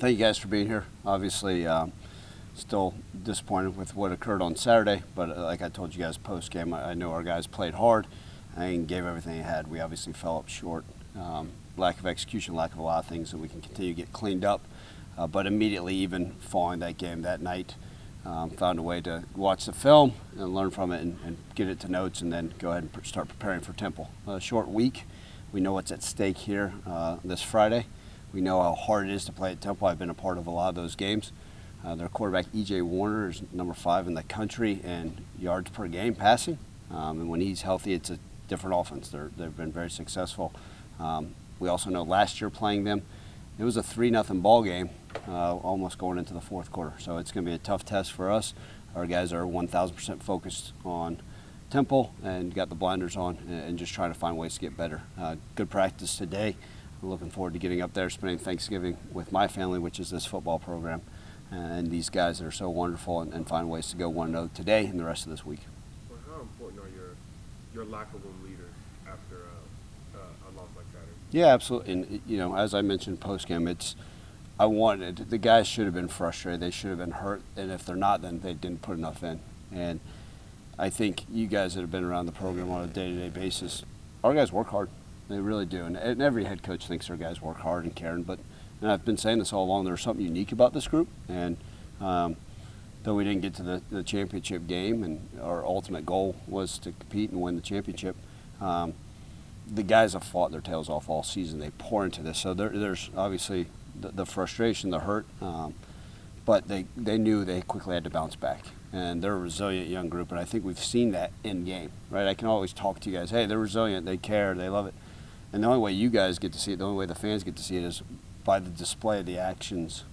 Thank you guys for being here. Obviously, still disappointed with what occurred on Saturday, but like I told you guys post-game, I know our guys played hard and gave everything they had. We obviously fell up short. Lack of execution, lack of a lot of things that we can continue to get cleaned up. But immediately, even following that game that night, found a way to watch the film and learn from it and get it to notes and then go ahead and start preparing for Temple. A short week. We know what's at stake here this Friday. We know how hard it is to play at Temple. I've been a part of a lot of those games. Their quarterback, E.J. Warner, is number 5 in the country in yards per game passing. And when he's healthy, it's a different offense. They've been very successful. We also know last year playing them, it was a 3-0 ball game, almost going into the fourth quarter. So it's going to be a tough test for us. Our guys are 1,000% focused on Temple and got the blinders on and just trying to find ways to get better. Good practice today. We're looking forward to getting up there, spending Thanksgiving with my family, which is this football program, and these guys that are so wonderful and find ways to go 1-0 today and the rest of this week. Well, how important are your locker room leaders after a loss like Saturday? Yeah, absolutely. And as I mentioned post-game, the guys should have been frustrated. They should have been hurt, and if they're not, then they didn't put enough in. And I think you guys that have been around the program on a day-to-day basis, our guys work hard. They really do, and every head coach thinks their guys work hard and care. And I've been saying this all along. There's something unique about this group, and though we didn't get to the championship game, and our ultimate goal was to compete and win the championship, the guys have fought their tails off all season. They pour into this, so there's obviously the frustration, the hurt, but they knew they quickly had to bounce back. And they're a resilient young group, and I think we've seen that in game, right? I can always talk to you guys, hey, they're resilient, they care, they love it. And the only way you guys get to see it, the only way the fans get to see it is by the display of the actions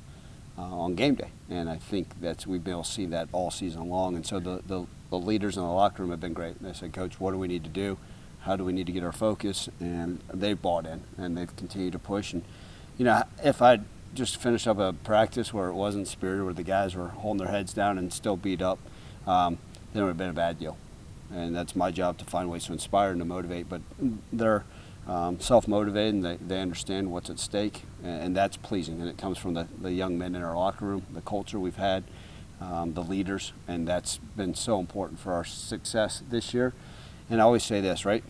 on game day. And I think we've been able to see that all season long. And so the leaders in the locker room have been great. They said, Coach, what do we need to do? How do we need to get our focus? And they've bought in, and they've continued to push. And, if I'd just finished up a practice where it wasn't spirited, where the guys were holding their heads down and still beat up, then it would have been a bad deal. And that's my job to find ways to inspire and to motivate. But they're self-motivated, and they understand what's at stake, and that's pleasing. And it comes from the young men in our locker room, the culture we've had, the leaders, and that's been so important for our success this year. And I always say this, right?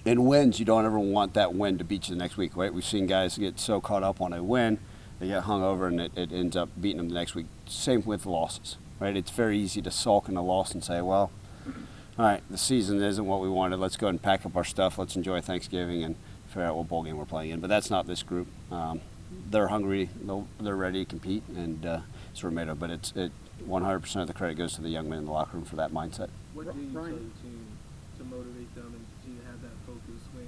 In wins, you don't ever want that win to beat you the next week, right? We've seen guys get so caught up on a win, they get hung over, and it ends up beating them the next week. Same with losses, right? It's very easy to sulk in a loss and say, well, all right, the season isn't what we wanted. Let's go ahead and pack up our stuff. Let's enjoy Thanksgiving and figure out what bowl game we're playing in. But that's not this group. They're hungry. They're ready to compete, and that's what we're made of. But 100% of the credit goes to the young men in the locker room for that mindset. What do you say to motivate them and continue to have that focus when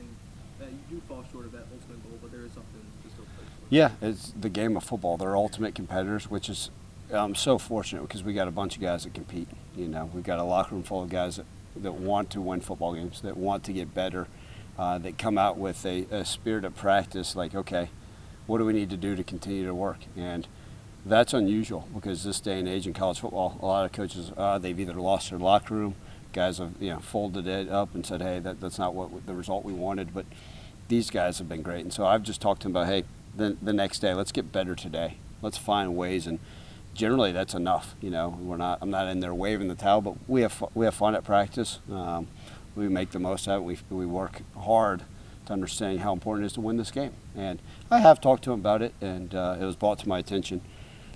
that you do fall short of that ultimate goal, but there is something to still play for? Yeah, it's the game of football. They're ultimate competitors, which is I'm so fortunate because we got a bunch of guys that compete. We've got a locker room full of guys that want to win football games, that want to get better, that come out with a spirit of practice like, okay, what do we need to do to continue to work? And that's unusual because this day and age in college football, a lot of coaches, they've either lost their locker room, guys have folded it up and said, hey, that's not what the result we wanted. But these guys have been great. And so I've just talked to them about, hey, the next day, let's get better today. Let's find ways. And generally that's enough. I'm not in there waving the towel, but we have fun at practice. We make the most of it. We work hard to understand how important it is to win this game. And I have talked to him about it, and it was brought to my attention,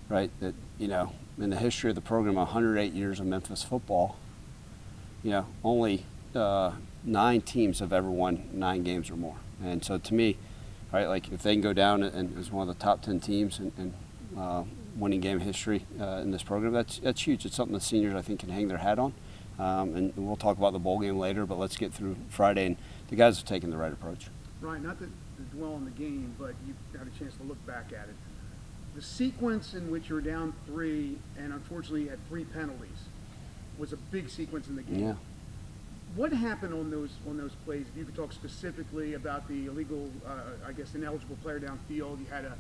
right, that in the history of the program, 108 years of Memphis football, only 9 teams have ever won 9 games or more. And so to me, right, like if they can go down and as one of the top 10 teams in winning game history in this program, that's huge. It's something the seniors, I think, can hang their hat on. And we'll talk about the bowl game later, but let's get through Friday. And the guys have taken the right approach. Ryan, not to dwell on the game, but you've had a chance to look back at it. The sequence in which you were down 3 and unfortunately had 3 penalties was a big sequence in the game. Yeah. What happened on those plays? If you could talk specifically about the illegal, ineligible player downfield. You had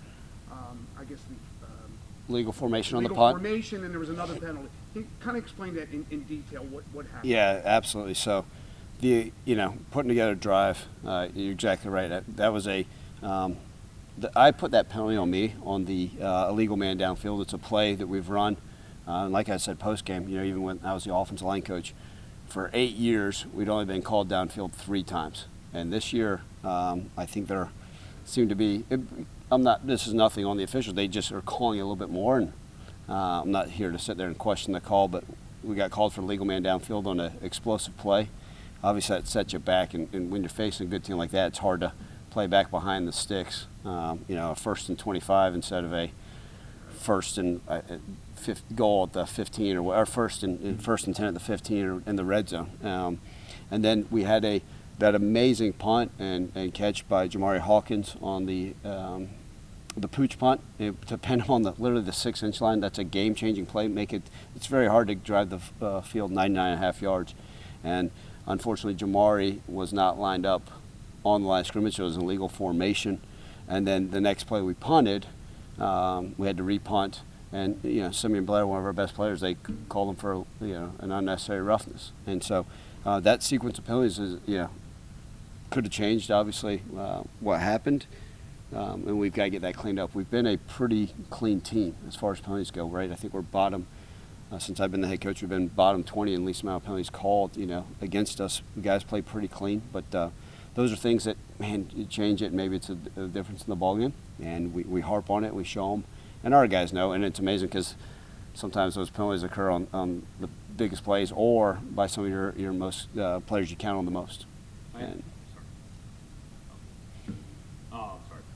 Legal formation on the legal punt. formation, and there was another penalty. Can you kind of explain that in detail? What happened? Yeah, absolutely. So, putting together a drive, you're exactly right. That was I put that penalty on me on the illegal man downfield. It's a play that we've run. And like I said, post game, even when I was the offensive line coach, for 8 years we'd only been called downfield 3 times. And this year, I think there seem to be. This is nothing on the officials. They just are calling it a little bit more. And I'm not here to sit there and question the call, but we got called for legal man downfield on an explosive play. Obviously, that sets you back, and when you're facing a good team like that, it's hard to play back behind the sticks. A 1st and 25 instead of a 1st and goal at the 15 or first and 10 at the 15 or in the red zone. And then we had that amazing punt and catch by Jamari Hawkins on the pooch punt to pin him on literally the 6-inch line. That's a game-changing play. It's very hard to drive the field 99.5 yards, and unfortunately Jamari was not lined up on the line of scrimmage. So it was an illegal formation, and then the next play we punted, we had to repunt, and Simeon Blair, one of our best players, they called him for an unnecessary roughness, and so that sequence of penalties is could have changed obviously what happened. And we've got to get that cleaned up. We've been a pretty clean team as far as penalties go, right? I think we're bottom, since I've been the head coach, we've been bottom 20 in least amount of penalties called, against us. The guys play pretty clean, but those are things that, man, you change it. Maybe it's a difference in the ballgame, and we harp on it, we show them, and our guys know, and it's amazing because sometimes those penalties occur on the biggest plays or by some of your most players you count on the most.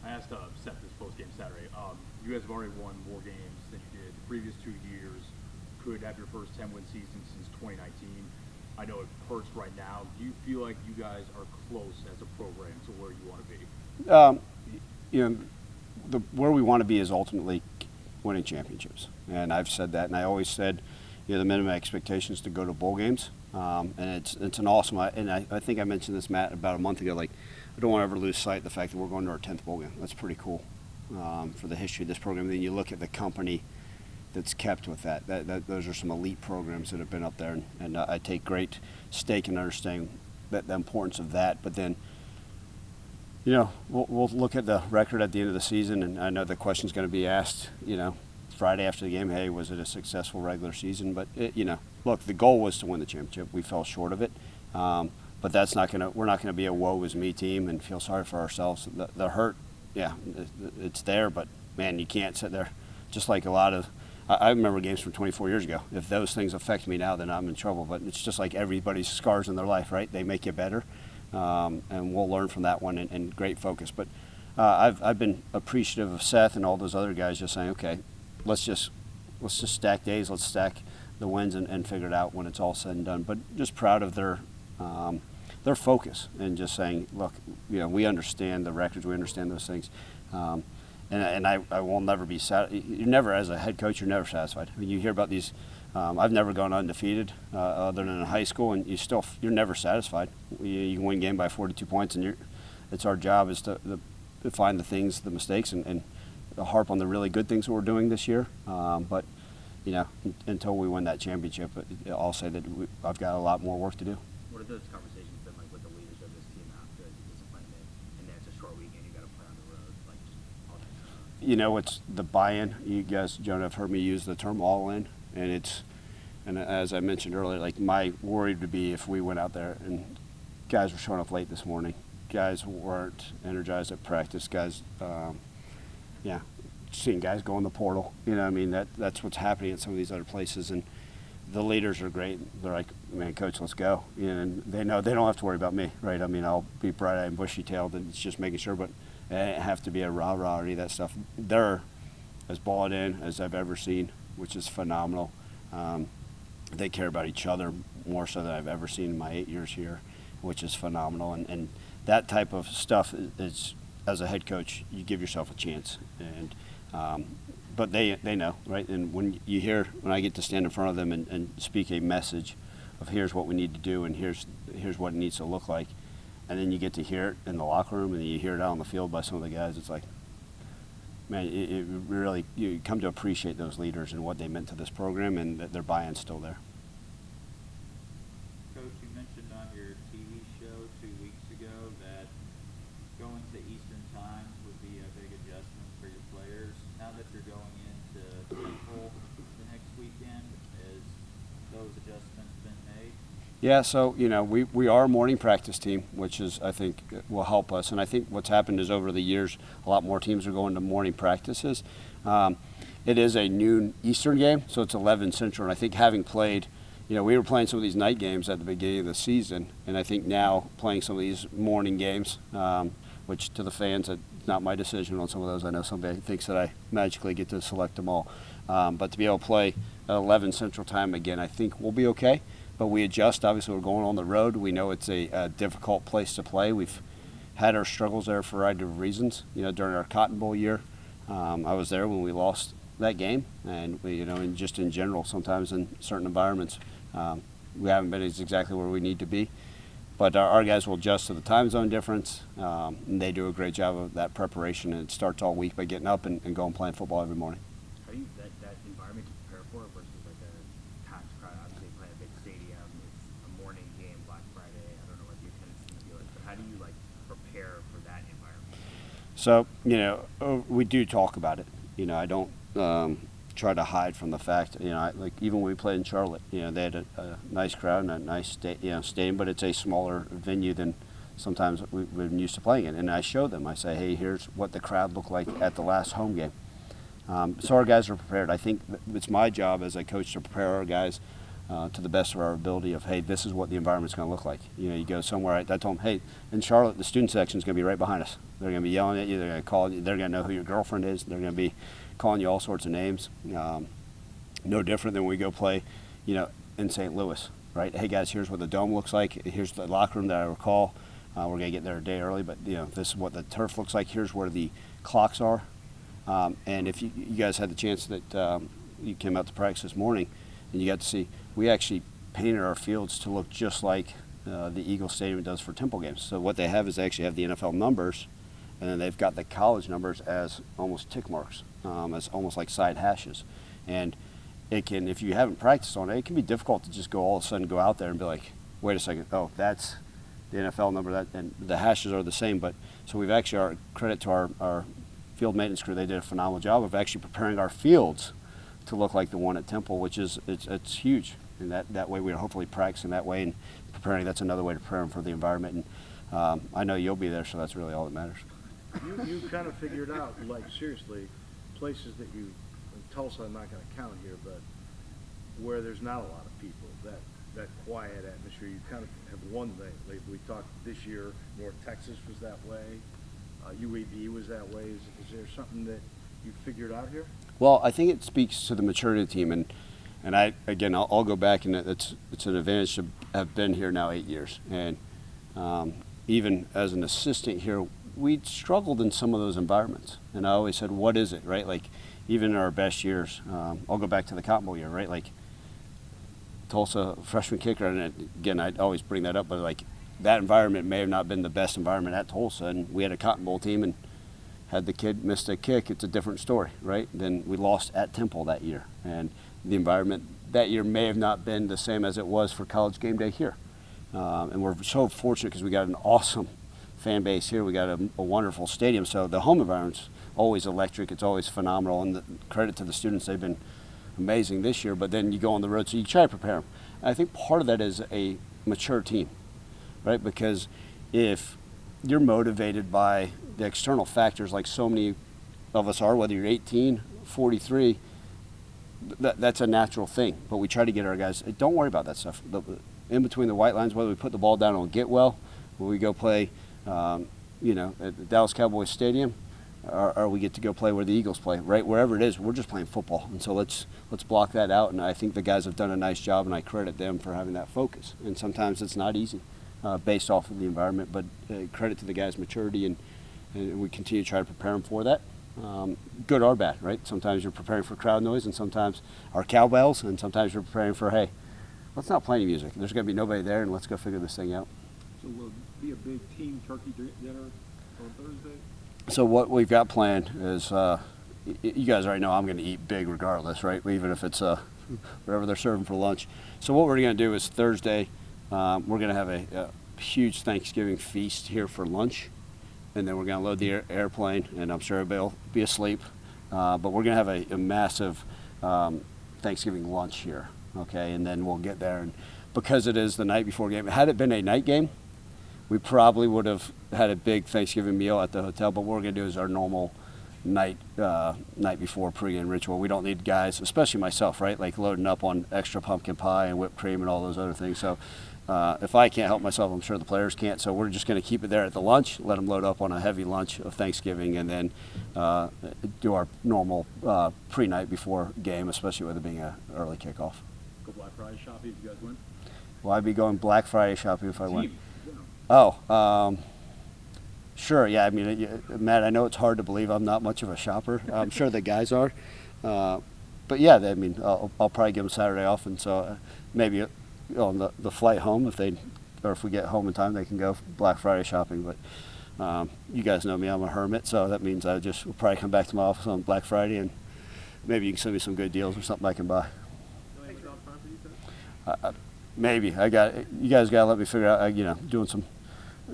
I asked Seth this post-game Saturday. You guys have already won more games than you did the previous 2 years. Could have your first 10-win season since 2019. I know it hurts right now. Do you feel like you guys are close as a program to where you want to be? Where we want to be is ultimately winning championships, and I've said that, and I always said, the minimum expectation is to go to bowl games, and it's an awesome. And I think I mentioned this, Matt, about a month ago. Like, I don't want to ever lose sight of the fact that we're going to our 10th bowl game. That's pretty cool for the history of this program. Then you look at the company that's kept with that. Those are some elite programs that have been up there, and I take great stake in understanding the importance of that. But then, we'll look at the record at the end of the season, and I know the question's going to be asked, Friday after the game, hey, was it a successful regular season? But, look, the goal was to win the championship. We fell short of it. But we're not going to be a woe is me team and feel sorry for ourselves. The hurt, it's there, but man, you can't sit there. Just like I remember games from 24 years ago. If those things affect me now, then I'm in trouble. But it's just like everybody's scars in their life, right? They make you better, and we'll learn from that one and great focus. But I've been appreciative of Seth and all those other guys just saying, okay, let's just stack days, let's stack the wins and figure it out when it's all said and done. But just proud of their focus and just saying, look, we understand the records, we understand those things, and I will never be satisfied. You're never, as a head coach, you're never satisfied. I mean, you hear about these. I've never gone undefeated other than in high school, and you're never satisfied. You can win a game by 42 points, and it's our job is to find the mistakes, and harp on the really good things that we're doing this year. But until we win that championship, I'll say that I've got a lot more work to do. What have those conversations been like with the leaders of this team after the disappointment? And then it's a short weekend, you got to play on the road, like just all that stuff. It's the buy-in. You guys, Jonah, have heard me use the term all in, and as I mentioned earlier, like my worry would be if we went out there and guys were showing up late this morning, guys weren't energized at practice, guys, seeing guys go in the portal. That's what's happening at some of these other places, and the leaders are great. They're like, man, coach, let's go. And they know they don't have to worry about me, right? I'll be bright-eyed and bushy-tailed, and it's just making sure, but I didn't have to be a rah-rah or any of that stuff. They're as balled in as I've ever seen, which is phenomenal. They care about each other more so than I've ever seen in my 8 years here, which is phenomenal. And that type of stuff is, as a head coach, you give yourself a chance. But they know, right? And when I get to stand in front of them and speak a message of here's what we need to do and here's what it needs to look like, and then you get to hear it in the locker room and then you hear it out on the field by some of the guys, it's like, man, it really, you come to appreciate those leaders and what they meant to this program, and that their buy-in's still there. Coach, you mentioned on your TV show 2 weeks ago that going to Eastern Time would be a big adjustment to Temple the next weekend? Has those adjustments been made? Yeah, so, we are a morning practice team, which is, I think, will help us. And I think what's happened is over the years, a lot more teams are going to morning practices. It is a noon Eastern game, so it's 11 Central. And I think having played, we were playing some of these night games at the beginning of the season. And I think now playing some of these morning games, which to the fans, it's not my decision on some of those. I know somebody thinks that I magically get to select them all. But to be able to play at 11 Central Time again, I think we'll be okay. But we adjust. Obviously, we're going on the road. We know it's a difficult place to play. We've had our struggles there for a variety of reasons. During our Cotton Bowl year, I was there when we lost that game, and and just in general, sometimes in certain environments, we haven't been exactly where we need to be. But our guys will adjust to the time zone difference, and they do a great job of that preparation. And it starts all week by getting up and going playing football every morning. How do you that environment to prepare for versus like a Times crowd? Obviously, playing a big stadium, it's a morning game, Black Friday. I don't know what the attendance is going to be like, but how do you prepare for that environment? So we do talk about it. I don't try to hide from the fact. Even when we played in Charlotte, they had a nice crowd and a nice stadium, but it's a smaller venue than sometimes we've been used to playing in. And I show them. I say, hey, here's what the crowd looked like at the last home game. So our guys are prepared. I think it's my job as a coach to prepare our guys to the best of our ability of, hey, this is what the environment's going to look like. You go somewhere, I told them, hey, in Charlotte, the student section is going to be right behind us. They're going to be yelling at you. They're going to call you. They're going to know who your girlfriend is. They're going to be calling you all sorts of names. No different than when we go play, in St. Louis, right? Hey, guys, here's what the dome looks like. Here's the locker room that I recall. We're going to get there a day early, but, this is what the turf looks like. Here's where the clocks are. And if you guys had the chance that you came out to practice this morning and you got to see, we actually painted our fields to look just like the Eagle Stadium does for Temple games. So what they have is they actually have the NFL numbers, and then they've got the college numbers as almost tick marks, as almost like side hashes. And it can, if you haven't practiced on it, it can be difficult to just go all of a sudden go out there and be like, wait a second, oh, that's the NFL number, and the hashes are the same. But so we've actually, our credit to our field maintenance crew, they did a phenomenal job of actually preparing our fields to look like the one at Temple, which is it's huge. And that way we're hopefully practicing that way and preparing. That's another way to prepare them for the environment. And I know you'll be there, so that's really all that matters. You kind of figured out, seriously, places that you, in Tulsa, I'm not going to count here, but where there's not a lot of people, that quiet atmosphere, you kind of have won lately. We talked this year, North Texas was that way, UAB was that way. Is there something that you figured out here? Well, I think it speaks to the maturity of the team, and I'll go back, and it's an advantage to have been here now 8 years, and even as an assistant here, we struggled in some of those environments, and I always said, what is it, right? Like, even in our best years, I'll go back to the Cotton Bowl year, right? Like, Tulsa freshman kicker, and again, I'd always bring that up, but like, that environment may have not been the best environment at Tulsa, and we had a Cotton Bowl team, and had the kid missed a kick, it's a different story, right? Then we lost at Temple that year, and the environment that year may have not been the same as it was for College Game Day here. And we're so fortunate because we got an awesome fan base here. We got a wonderful stadium, so the home environment's always electric. It's always phenomenal, and the credit to the students, they've been amazing this year. But then you go on the road, so you try to prepare them. And I think part of that is a mature team, right? Because if you're motivated by the external factors like so many of us are, whether you're 18, 43, that's a natural thing. But we try to get our guys, don't worry about that stuff. In between the white lines, whether we put the ball down on get well, when we go play, at the Dallas Cowboys Stadium, or we get to go play where the Eagles play, right? Wherever it is, we're just playing football. And so let's block that out. And I think the guys have done a nice job, and I credit them for having that focus. And sometimes it's not easy based off of the environment, but credit to the guys' maturity, and we continue to try to prepare them for that. Good or bad, right? Sometimes you're preparing for crowd noise, and sometimes our cowbells, and sometimes you're preparing for, hey, let's not play any music. There's going to be nobody there, and let's go figure this thing out. So will it be a big team turkey dinner on Thursday? So what we've got planned is, you guys already know I'm going to eat big regardless, right? Even if it's whatever they're serving for lunch. So what we're going to do is Thursday, we're going to have a huge Thanksgiving feast here for lunch. And then we're going to load the airplane, and I'm sure everybody will be asleep. but we're going to have a massive Thanksgiving lunch here, okay? And then we'll get there. And because it is the night before game, had it been a night game, we probably would have had a big Thanksgiving meal at the hotel, but what we're going to do is our normal night before pregame ritual. We don't need guys, especially myself, right, like loading up on extra pumpkin pie and whipped cream and all those other things. So if I can't help myself, I'm sure the players can't. So we're just going to keep it there at the lunch, let them load up on a heavy lunch of Thanksgiving, and then do our normal pre-night before game, especially with it being an early kickoff. Go Black Friday shopping if you guys win. Will I be going Black Friday shopping if I win? Team. Oh, sure. Yeah. I mean, Matt, I know it's hard to believe I'm not much of a shopper. I'm sure the guys are. But yeah, I mean, I'll probably give them Saturday off, and so maybe on the flight home, if we get home in time, they can go Black Friday shopping. But you guys know me, I'm a hermit, so that means I just will probably come back to my office on Black Friday, and maybe you can send me some good deals or something I can buy. Maybe you guys got to let me figure out. Doing some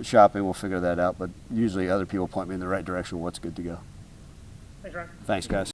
shopping, we'll figure that out. But usually, other people point me in the right direction of what's good to go. Thanks, Ryan. Thanks, guys.